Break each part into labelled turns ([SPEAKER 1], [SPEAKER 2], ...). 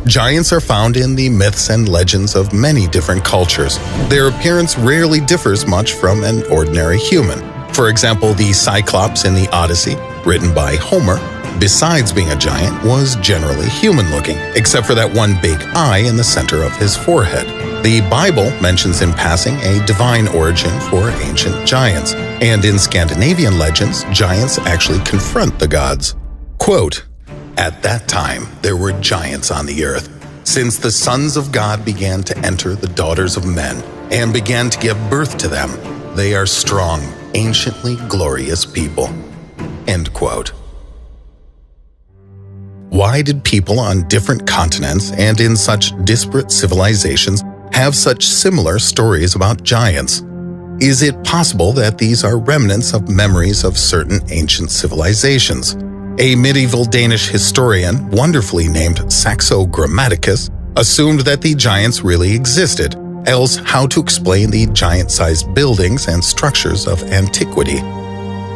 [SPEAKER 1] Giants are found in the myths and legends of many different cultures. Their appearance rarely differs much from an ordinary human. For example, the Cyclops in the Odyssey, written by Homer, besides being a giant, was generally human-looking, except for that one big eye in the center of his forehead. The Bible mentions in passing a divine origin for ancient giants, and in Scandinavian legends, giants actually confront the gods. Quote, "At that time there were giants on the earth, since the sons of God began to enter the daughters of men, and began to give birth to them. They are strong, anciently glorious people." End quote. Why did people on different continents and in such disparate civilizations have such similar stories about giants? Is it possible that these are remnants of memories of certain ancient civilizations? A medieval Danish historian, wonderfully named Saxo Grammaticus, assumed that the giants really existed, else how to explain the giant-sized buildings and structures of antiquity?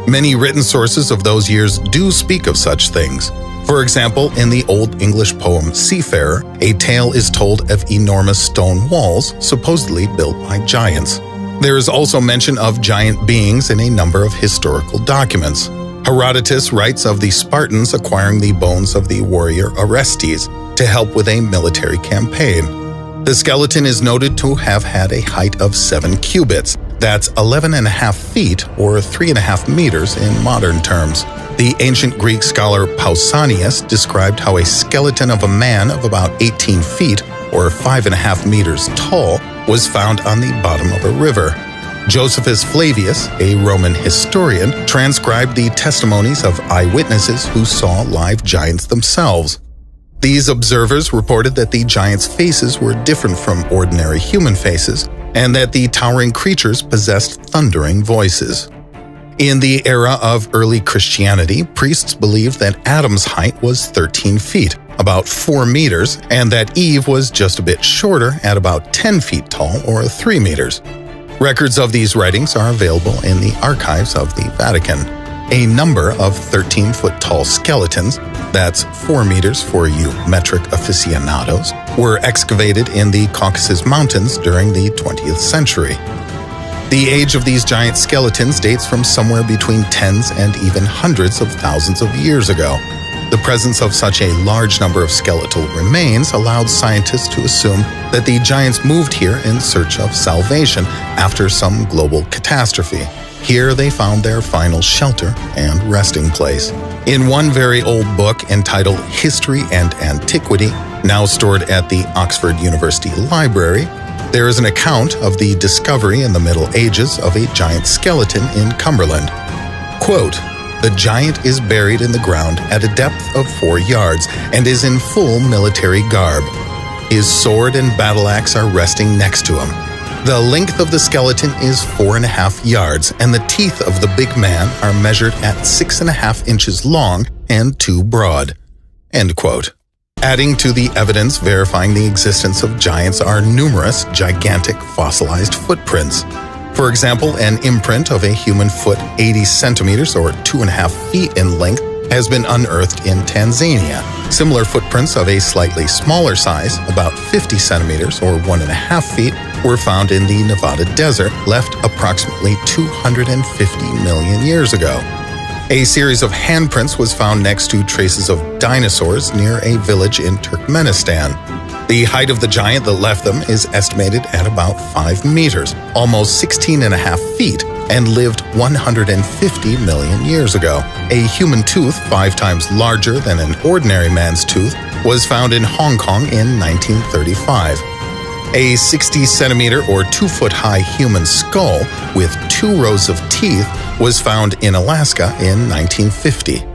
[SPEAKER 1] Many written sources of those years do speak of such things. For example, in the Old English poem Seafarer, a tale is told of enormous stone walls supposedly built by giants. There is also mention of giant beings in a number of historical documents. Herodotus writes of the Spartans acquiring the bones of the warrior Orestes to help with a military campaign. The skeleton is noted to have had a height of 7 cubits, that's 11.5 feet or 3.5 meters in modern terms. The ancient Greek scholar Pausanias described how a skeleton of a man of about 18 feet or 5.5 meters tall was found on the bottom of a river. Josephus Flavius, a Roman historian, transcribed the testimonies of eyewitnesses who saw live giants themselves. These observers reported that the giants' faces were different from ordinary human faces, and that the towering creatures possessed thundering voices. In the era of early Christianity, priests believed that Adam's height was 13 feet, about 4 meters, and that Eve was just a bit shorter at about 10 feet tall or 3 meters. Records of these writings are available in the archives of the Vatican. A number of 13-foot-tall skeletons, that's 4 meters for you metric aficionados, were excavated in the Caucasus Mountains during the 20th century. The age of these giant skeletons dates from somewhere between tens and even hundreds of thousands of years ago. The presence of such a large number of skeletal remains allowed scientists to assume that the giants moved here in search of salvation after some global catastrophe. Here they found their final shelter and resting place. In one very old book entitled History and Antiquity, now stored at the Oxford University Library, there is an account of the discovery in the Middle Ages of a giant skeleton in Cumberland. Quote, "The giant is buried in the ground at a depth of 4 yards and is in full military garb. His sword and battle axe are resting next to him. The length of the skeleton is 4.5 yards, and the teeth of the big man are measured at 6.5 inches long and 2 broad." End quote. Adding to the evidence verifying the existence of giants are numerous gigantic fossilized footprints. For example, an imprint of a human foot 80 centimeters or 2.5 feet in length has been unearthed in Tanzania. Similar footprints of a slightly smaller size, about 50 centimeters or 1.5 feet, were found in the Nevada desert, left approximately 250 million years ago. A series of handprints was found next to traces of dinosaurs near a village in Turkmenistan. The height of the giant that left them is estimated at about 5 meters, almost 16.5 feet, and lived 150 million years ago. A human tooth 5 times larger than an ordinary man's tooth was found in Hong Kong in 1935. A 60-centimeter or 2-foot-high human skull with 2 rows of teeth was found in Alaska in 1950.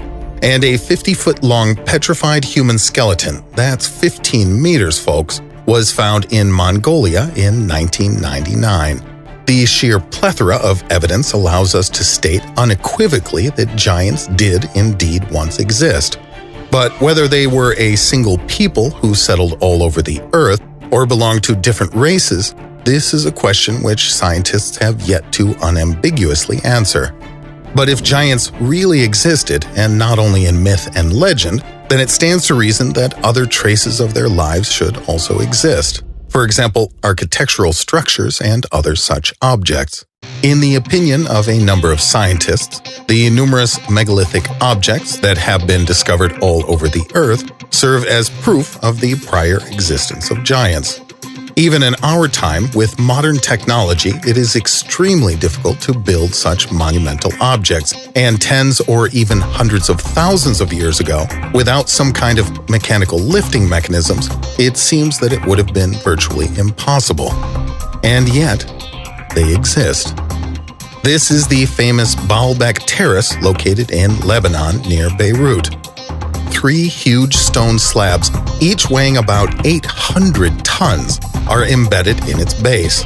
[SPEAKER 1] And a 50-foot-long petrified human skeleton, that's 15 meters, folks, was found in Mongolia in 1999. The sheer plethora of evidence allows us to state unequivocally that giants did indeed once exist. But whether they were a single people who settled all over the earth or belonged to different races, this is a question which scientists have yet to unambiguously answer. But if giants really existed, and not only in myth and legend, then it stands to reason that other traces of their lives should also exist. For example, architectural structures and other such objects. In the opinion of a number of scientists, the numerous megalithic objects that have been discovered all over the Earth serve as proof of the prior existence of giants. Even in our time, with modern technology, it is extremely difficult to build such monumental objects, and tens or even hundreds of thousands of years ago, without some kind of mechanical lifting mechanisms, it seems that it would have been virtually impossible. And yet, they exist. This is the famous Baalbek Terrace located in Lebanon near Beirut. 3 huge stone slabs, each weighing about 800 tons, are embedded in its base.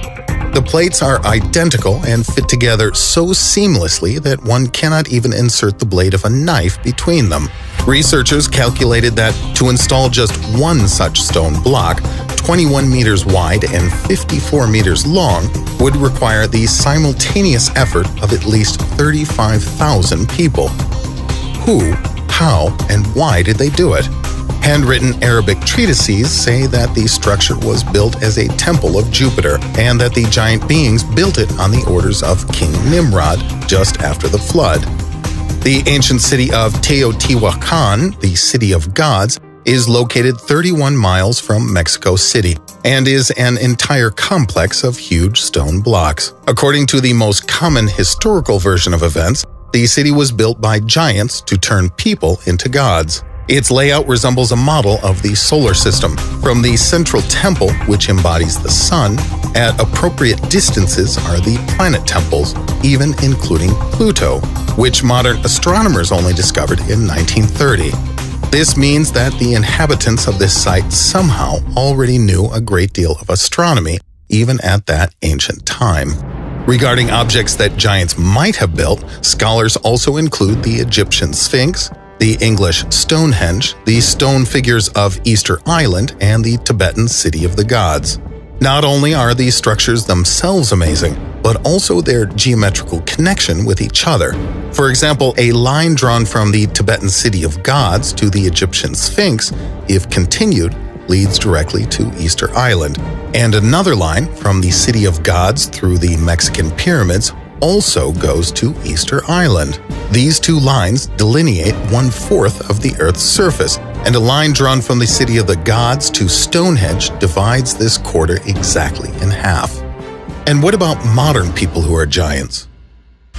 [SPEAKER 1] The plates are identical and fit together so seamlessly that one cannot even insert the blade of a knife between them. Researchers calculated that to install just one such stone block, 21 meters wide and 54 meters long, would require the simultaneous effort of at least 35,000 people. Who, how, and why did they do it? Handwritten Arabic treatises say that the structure was built as a temple of Jupiter and that the giant beings built it on the orders of King Nimrod just after the flood. The ancient city of Teotihuacan, the City of Gods, is located 31 miles from Mexico City and is an entire complex of huge stone blocks. According to the most common historical version of events, the city was built by giants to turn people into gods. Its layout resembles a model of the solar system. From the central temple, which embodies the sun, at appropriate distances are the planet temples, even including Pluto, which modern astronomers only discovered in 1930. This means that the inhabitants of this site somehow already knew a great deal of astronomy, even at that ancient time. Regarding objects that giants might have built, scholars also include the Egyptian Sphinx, the English Stonehenge, the stone figures of Easter Island, and the Tibetan City of the Gods. Not only are these structures themselves amazing, but also their geometrical connection with each other. For example, a line drawn from the Tibetan City of Gods to the Egyptian Sphinx, if continued, leads directly to Easter Island, and another line from the City of Gods through the Mexican pyramids also goes to Easter Island. These two lines delineate 1/4 of the Earth's surface, and a line drawn from the City of the Gods to Stonehenge divides this quarter exactly in half. And what about modern people who are giants?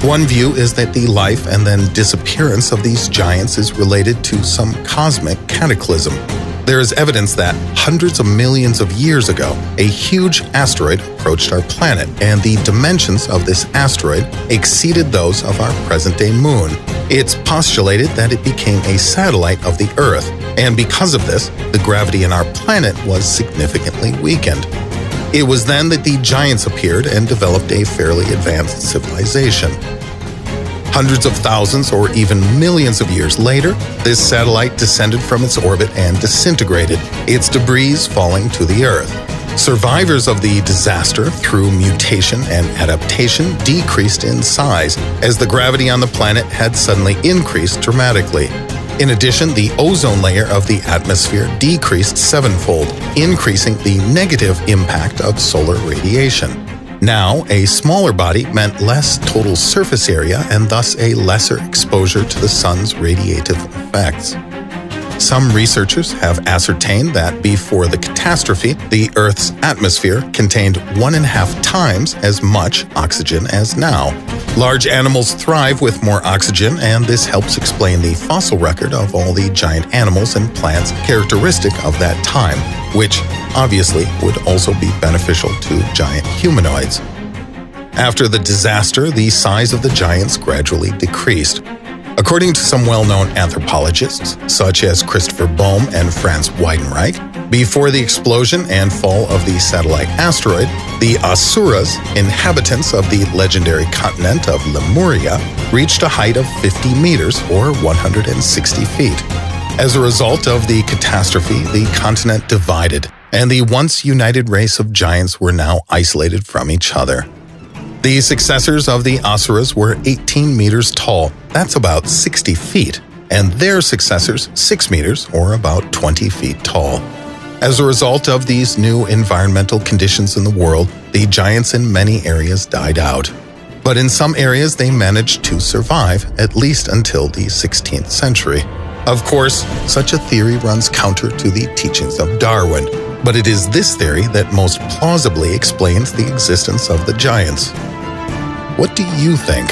[SPEAKER 1] One view is that the life and then disappearance of these giants is related to some cosmic cataclysm. There is evidence that hundreds of millions of years ago, a huge asteroid approached our planet, and the dimensions of this asteroid exceeded those of our present-day moon. It's postulated that it became a satellite of the Earth, and because of this, the gravity in our planet was significantly weakened. It was then that the giants appeared and developed a fairly advanced civilization. Hundreds of thousands or even millions of years later, this satellite descended from its orbit and disintegrated, its debris falling to the Earth. Survivors of the disaster, through mutation and adaptation, decreased in size, as the gravity on the planet had suddenly increased dramatically. In addition, the ozone layer of the atmosphere decreased 7-fold, increasing the negative impact of solar radiation. Now, a smaller body meant less total surface area and thus a lesser exposure to the sun's radiative effects. Some researchers have ascertained that before the catastrophe, the Earth's atmosphere contained 1.5 times as much oxygen as now. Large animals thrive with more oxygen, and this helps explain the fossil record of all the giant animals and plants characteristic of that time, which obviously would also be beneficial to giant humanoids. After the disaster, the size of the giants gradually decreased. According to some well-known anthropologists, such as Christopher Bohm and Franz Weidenreich, before the explosion and fall of the satellite asteroid, the Asuras, inhabitants of the legendary continent of Lemuria, reached a height of 50 meters or 160 feet. As a result of the catastrophe, the continent divided, and the once united race of giants were now isolated from each other. The successors of the Asuras were 18 meters tall, that's about 60 feet, and their successors 6 meters or about 20 feet tall. As a result of these new environmental conditions in the world, the giants in many areas died out. But in some areas they managed to survive, at least until the 16th century. Of course, such a theory runs counter to the teachings of Darwin, but it is this theory that most plausibly explains the existence of the giants. What do you think?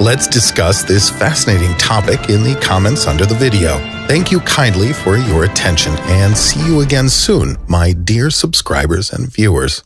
[SPEAKER 1] Let's discuss this fascinating topic in the comments under the video. Thank you kindly for your attention, and see you again soon, my dear subscribers and viewers.